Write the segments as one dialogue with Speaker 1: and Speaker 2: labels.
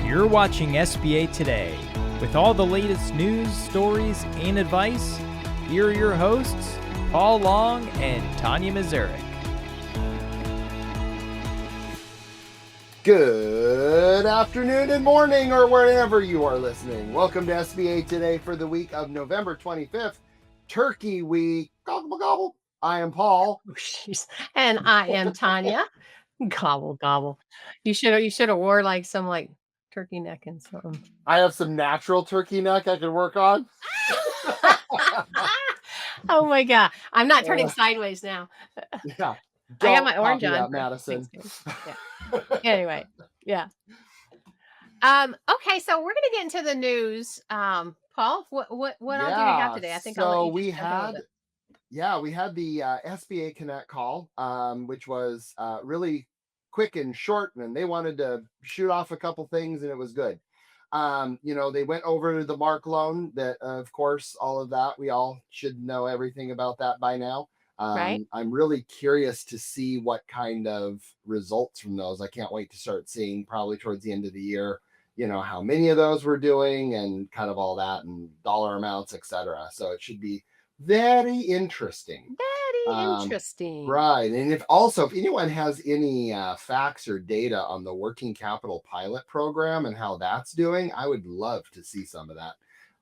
Speaker 1: You're watching SBA Today. With all the latest news, stories, and advice, here are your hosts, Paul Long and Tonya Mazurek.
Speaker 2: Good afternoon and morning, or wherever you are listening. Welcome to SBA Today for the week of November 25th, Turkey Week. Gobble, gobble. I am Paul.
Speaker 3: And I am Tonya. Gobble, gobble. You should have wore like some like turkey neck and something.
Speaker 2: I have some natural turkey neck I can work on.
Speaker 3: Oh my God. I'm not turning sideways now.
Speaker 2: Yeah.
Speaker 3: I got my orange on.
Speaker 2: That, Madison.
Speaker 3: Yeah. Anyway, yeah. Okay, so we're gonna get into the news. Paul, what all do we have today? I think
Speaker 2: so
Speaker 3: we had
Speaker 2: the SBA Connect Call, which was really quick and short, and they wanted to shoot off a couple things, and it was good. They went over the MARC Loan. That, of course, all of that, we all should know everything about that by now.
Speaker 3: Right.
Speaker 2: I'm really curious to see what kind of results from those. I can't wait to start seeing, probably towards the end of the year, how many of those we're doing and kind of all that, and dollar amounts, etc. So it should be very interesting. Right. And if anyone has any facts or data on the working capital pilot program and how that's doing, I would love to see some of that.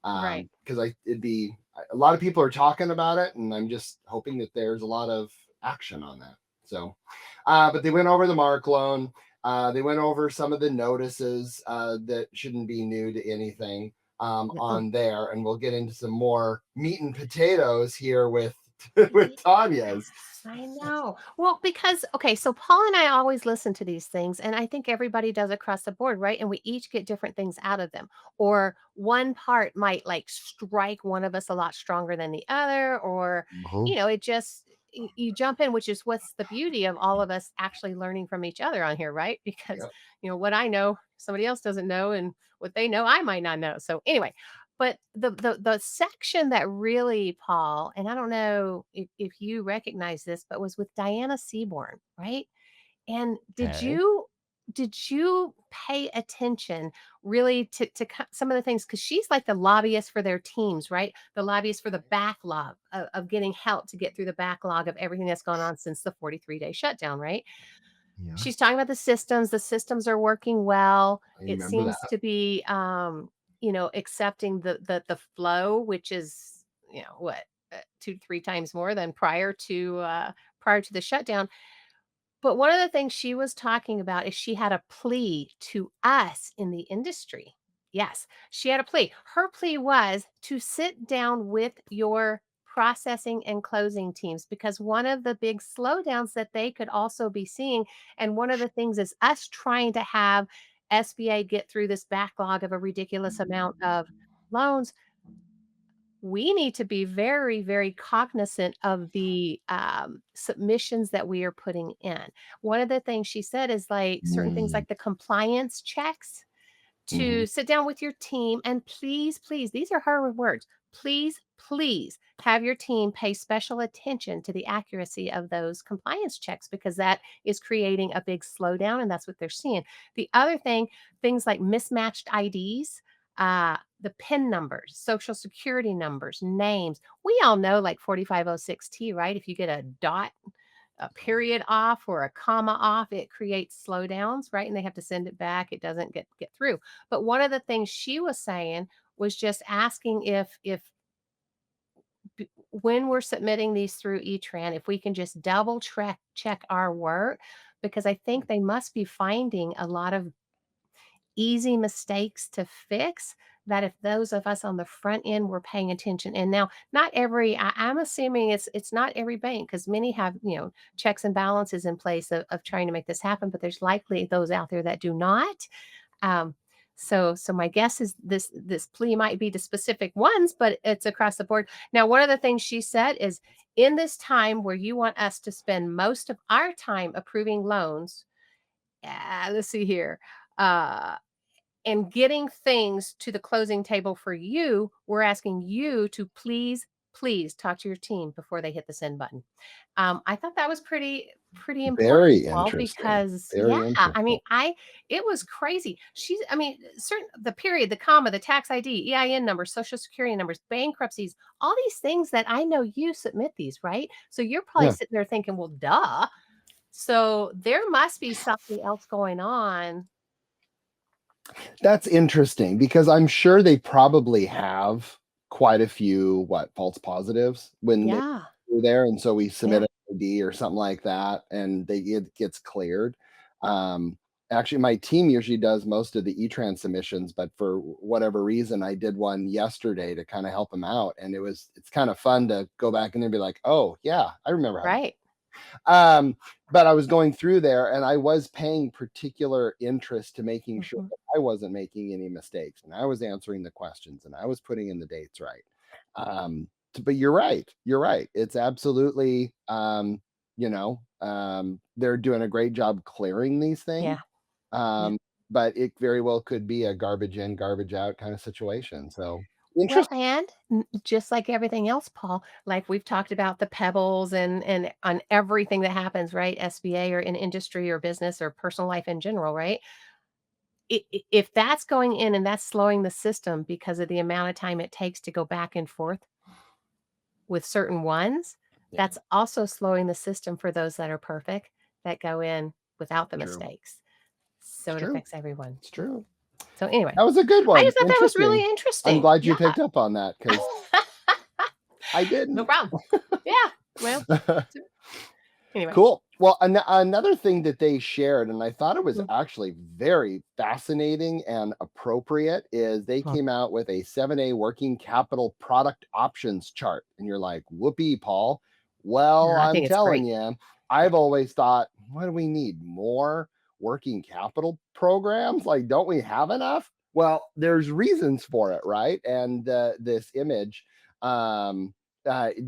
Speaker 3: Right.
Speaker 2: Because a lot of people are talking about it, and I'm just hoping that there's a lot of action on that. So, but they went over the MARC Loan. They went over some of the notices that shouldn't be new to anything on there, and we'll get into some more meat and potatoes here with Tonya's.
Speaker 3: I know. Well, because, okay, so Paul and I always listen to these things, and I think everybody does across the board, right? And we each get different things out of them. Or one part might like strike one of us a lot stronger than the other, or, it just, you jump in, which is what's the beauty of all of us actually learning from each other on here, right? Because, what I know, somebody else doesn't know, and what they know, I might not know. So anyway, but the section that really, Paul, and I don't know if you recognize this, but was with Diana Seaborn, right? And did you pay attention really to some of the things? Because she's like the lobbyist for their teams, right? The lobbyist for the backlog of getting help to get through the backlog of everything that's gone on since the 43-day shutdown, right?
Speaker 2: Yeah.
Speaker 3: She's talking about the systems. The systems are working well. It seems
Speaker 2: that.
Speaker 3: to be accepting the flow, which is, 2 to 3 times more than prior to the shutdown. But one of the things she was talking about is she had a plea to us in the industry. Yes, she had a plea. Her plea was to sit down with your processing and closing teams, because one of the big slowdowns that they could also be seeing, and one of the things is us trying to have SBA get through this backlog of a ridiculous amount of loans. We need to be very, very cognizant of the submissions that we are putting in. One of the things she said is like certain things like the compliance checks, to sit down with your team and please, these are her words, please have your team pay special attention to the accuracy of those compliance checks, because that is creating a big slowdown, and that's what they're seeing. The other thing, things like mismatched IDs, the PIN numbers, social security numbers, names. We all know like 4506T, right? If you get a dot, a period off, or a comma off, it creates slowdowns, right? And they have to send it back. It doesn't get through. But one of the things she was saying was just asking if when we're submitting these through eTran, if we can just double check our work, because I think they must be finding a lot of easy mistakes to fix, that if those of us on the front end were paying attention. And now not every, I'm assuming it's not every bank, because many have, checks and balances in place of trying to make this happen, but there's likely those out there that do not. So my guess is this plea might be to specific ones, but it's across the board. Now, one of the things she said is, in this time where you want us to spend most of our time approving loans, let's see here, and getting things to the closing table for you, we're asking you to please talk to your team before they hit the send button. I thought that was pretty pretty important,
Speaker 2: Very
Speaker 3: Paul,
Speaker 2: interesting.
Speaker 3: because
Speaker 2: Very
Speaker 3: I mean,
Speaker 2: interesting.
Speaker 3: it was crazy. I mean, certain the period, the comma, the tax ID, EIN numbers, social security numbers, bankruptcies, all these things that I know you submit these, right? So you're probably
Speaker 2: Yeah.
Speaker 3: sitting there thinking, well, duh. So there must be something else going on.
Speaker 2: That's interesting because I'm sure they probably have quite a few false positives when they
Speaker 3: Yeah.
Speaker 2: were there, and so we submit
Speaker 3: Yeah.
Speaker 2: an ID or something like that, and it gets cleared. Um, Actually, my team usually does most of the e-trans submissions, but for whatever reason, I did one yesterday to kind of help them out, and it's kind of fun to go back and then be like, oh yeah, I remember how.
Speaker 3: Right.
Speaker 2: But I was going through there and I was paying particular interest to making sure
Speaker 3: Mhm.
Speaker 2: that I wasn't making any mistakes and I was answering the questions and I was putting in the dates right. But you're right. You're right. It's absolutely, they're doing a great job clearing these things.
Speaker 3: Yeah. Yeah.
Speaker 2: Um, but it very well could be a garbage in, garbage out kind of situation. So
Speaker 3: Well,
Speaker 2: interesting.
Speaker 3: and just like everything else, Paul, like we've talked about the pebbles and on everything that happens, right? SBA or in industry or business or personal life in general, right? If that's going in and that's slowing the system because of the amount of time it takes to go back and forth with certain ones,
Speaker 2: Yeah,
Speaker 3: that's also slowing the system for those that are perfect that go in without the
Speaker 2: true.
Speaker 3: mistakes.
Speaker 2: It's
Speaker 3: So it
Speaker 2: true.
Speaker 3: affects everyone.
Speaker 2: It's true.
Speaker 3: So anyway,
Speaker 2: That was a good
Speaker 3: I
Speaker 2: one.
Speaker 3: just thought that was really
Speaker 2: Interesting. I'm
Speaker 3: interesting.
Speaker 2: glad you
Speaker 3: Yeah.
Speaker 2: picked up on that because I
Speaker 3: No
Speaker 2: didn't.
Speaker 3: problem. Yeah. Well, so anyway.
Speaker 2: Cool. Well, another thing that they shared, and I thought it was
Speaker 3: Mm.
Speaker 2: actually very fascinating and appropriate, is they
Speaker 3: Huh.
Speaker 2: came out with a 7A working capital product options chart. And you're like, whoopee, Paul.
Speaker 3: No,
Speaker 2: Well,
Speaker 3: I
Speaker 2: I'm
Speaker 3: think it's
Speaker 2: telling
Speaker 3: great.
Speaker 2: you,
Speaker 3: Yeah.
Speaker 2: I've always thought, what do we need? More working capital programs? Like, don't we have enough? Well, there's reasons for it, right? And this image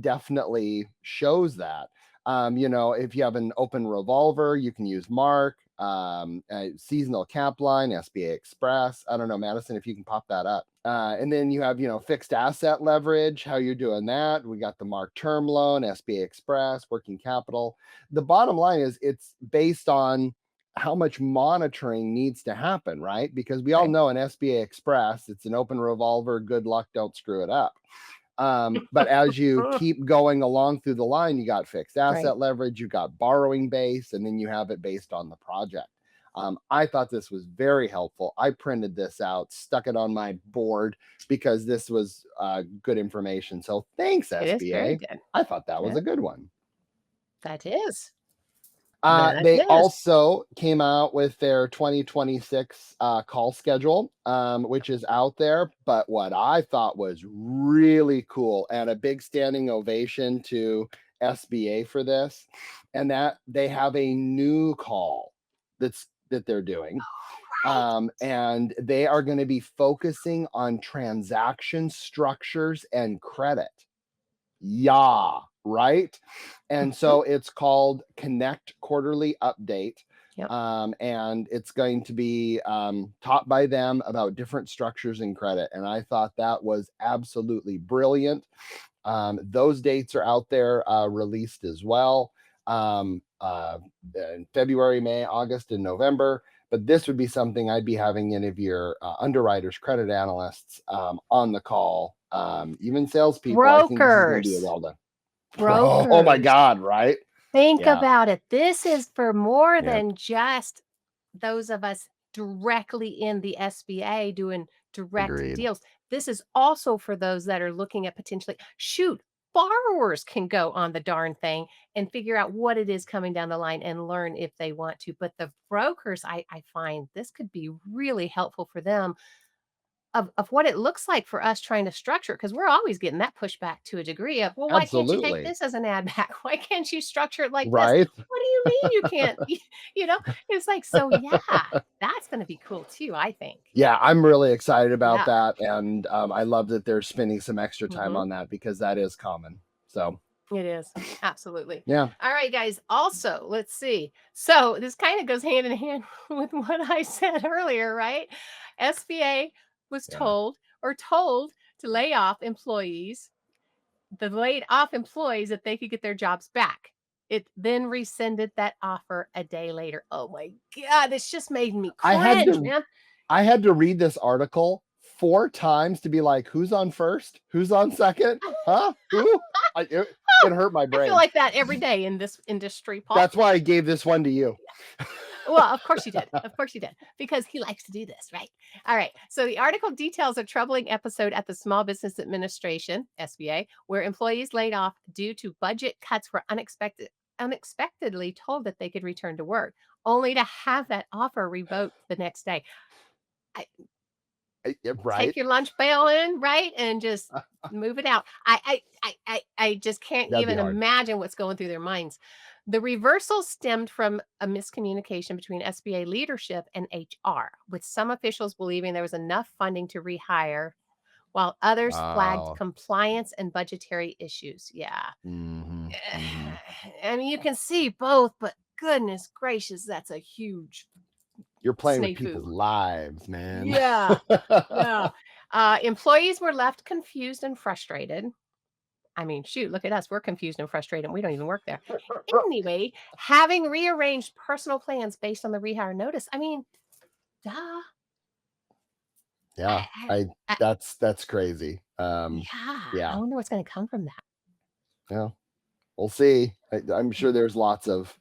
Speaker 2: definitely shows that. If you have an open revolver, you can use MARC, seasonal CAPLine, SBA Express. I don't know, Madison, if you can pop that up. And then you have, fixed asset leverage, how you're doing that. We got the MARC term loan, SBA Express, working capital. The bottom line is it's based on how much monitoring needs to happen, right? Because we all
Speaker 3: Right.
Speaker 2: know an SBA Express, it's an open revolver. Good luck, don't screw it up. But as you keep going along through the line, you got fixed
Speaker 3: Right.
Speaker 2: asset leverage, you got borrowing base, and then you have it based on the project. I thought this was very helpful. I printed this out, stuck it on my board because this was good information. So thanks,
Speaker 3: It is very
Speaker 2: SBA.
Speaker 3: good.
Speaker 2: I thought that was
Speaker 3: Yeah.
Speaker 2: a good one.
Speaker 3: That is. That
Speaker 2: They
Speaker 3: is.
Speaker 2: also came out with their 2026 call schedule, which is out there. But what I thought was really cool and a big standing ovation to SBA for this, and that they have a new call that they're doing.
Speaker 3: Right.
Speaker 2: And they are going to be focusing on transaction structures and credit. Yeah, right. And
Speaker 3: Mhm.
Speaker 2: so it's called Connect Quarterly Update.
Speaker 3: Yep.
Speaker 2: And it's going to be taught by them about different structures in credit. And I thought that was absolutely brilliant. Those dates are out there released as well in February, May, August, and November. But this would be something I'd be having any of your underwriters, credit analysts on the call, even salespeople. I think this is going to be a
Speaker 3: Brokers.
Speaker 2: well done. Oh my
Speaker 3: Brokers.
Speaker 2: God, right?
Speaker 3: Think
Speaker 2: Yeah,
Speaker 3: about it. This is for more
Speaker 2: yeah,
Speaker 3: than just those of us directly in the SBA doing direct
Speaker 2: agreed.
Speaker 3: deals. This is also for those that are looking at potentially, shoot, borrowers can go on the darn thing and figure out what it is coming down the line and learn if they want to. But the brokers, I find this could be really helpful for them of what it looks like for us trying to structure, because we're always getting that pushback to a degree of, well, why can't you take
Speaker 2: Absolutely.
Speaker 3: this as an ad back? Why can't you structure it like this?
Speaker 2: Right.
Speaker 3: What do you mean you can't? You know, it's like, so yeah, that's going to be cool too, I think.
Speaker 2: Yeah, I'm really excited about
Speaker 3: Yeah.
Speaker 2: that. And I love that they're spending some extra time
Speaker 3: Hmm.
Speaker 2: on that because that is common. So,
Speaker 3: It is. Absolutely.
Speaker 2: yeah.
Speaker 3: All right, guys. Also, let's see. So this kind of goes hand in hand with what I said earlier, right? SBA was
Speaker 2: Yeah.
Speaker 3: told to lay off employees, the laid off employees, that they could get their jobs back. It then rescinded that offer a day later. Oh my God, this just made me
Speaker 2: I had
Speaker 3: cringe,
Speaker 2: to
Speaker 3: man.
Speaker 2: I had to read this article 4 times to be like, who's on first? Who's on second? Huh? Who? It hurt my
Speaker 3: I feel
Speaker 2: brain.
Speaker 3: like that every day in this industry, Paul.
Speaker 2: That's why I gave this one to you.
Speaker 3: Well, of course you did. Of course you did. Because he likes to do this, right? All right. So the article details a troubling episode at the Small Business Administration, SBA, where employees laid off due to budget cuts were unexpectedly told that they could return to work, only to have that offer revoked the next day.
Speaker 2: Right?
Speaker 3: Take your lunch pail in, right? And just move it out. I just can't
Speaker 2: That'd be
Speaker 3: even
Speaker 2: hard.
Speaker 3: imagine what's going through their minds. The reversal stemmed from a miscommunication between SBA leadership and HR, with some officials believing there was enough funding to rehire, while others flagged
Speaker 2: Wow.
Speaker 3: compliance and budgetary issues. Yeah.
Speaker 2: Mhm, mhm.
Speaker 3: I mean, you can see both, but goodness gracious, that's a huge
Speaker 2: You're playing with
Speaker 3: snafu.
Speaker 2: people's lives, man.
Speaker 3: Yeah. Yeah. Employees were left confused and frustrated. I mean, shoot, look at us. We're confused and frustrated. And we don't even work there. Anyway, having rearranged personal plans based on the rehire notice. I mean, duh.
Speaker 2: Yeah,
Speaker 3: I-
Speaker 2: that's crazy.
Speaker 3: yeah.
Speaker 2: Yeah.
Speaker 3: I wonder what's going to come from that.
Speaker 2: Yeah, we'll see. I'm sure there's lots of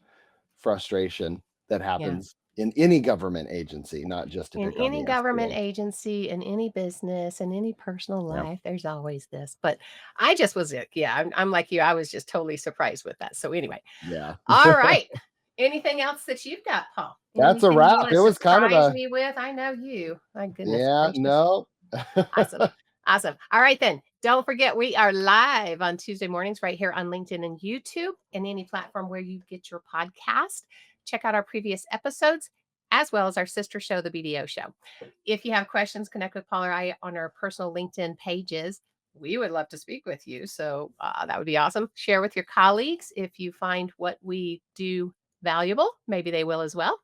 Speaker 2: frustration that happens in any government agency, not just to
Speaker 3: In
Speaker 2: pick on
Speaker 3: any
Speaker 2: the
Speaker 3: government
Speaker 2: SBA.
Speaker 3: agency, in any business, in any personal
Speaker 2: Yep.
Speaker 3: life, there's always this. But I just was, I'm like you. I was just totally surprised with that. So anyway,
Speaker 2: Yeah.
Speaker 3: all right. Anything else that you've got, Paul?
Speaker 2: That's a
Speaker 3: Anything you
Speaker 2: wrap.
Speaker 3: wanna
Speaker 2: It was kind of
Speaker 3: surprise
Speaker 2: a
Speaker 3: me with? I know you. My goodness
Speaker 2: yeah,
Speaker 3: gracious.
Speaker 2: no.
Speaker 3: Awesome. Awesome. All right, then. Don't forget, we are live on Tuesday mornings right here on LinkedIn and YouTube and any platform where you get your podcast. Check out our previous episodes, as well as our sister show, The BDO Show. If you have questions, connect with Paul or I on our personal LinkedIn pages. We would love to speak with you. So that would be awesome. Share with your colleagues if you find what we do valuable. Maybe they will as well.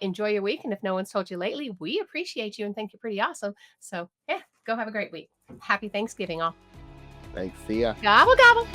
Speaker 3: Enjoy your week. And if no one's told you lately, we appreciate you and think you're pretty awesome. So, yeah, go have a great week. Happy Thanksgiving, all.
Speaker 2: Thanks. See ya.
Speaker 3: Gobble, gobble.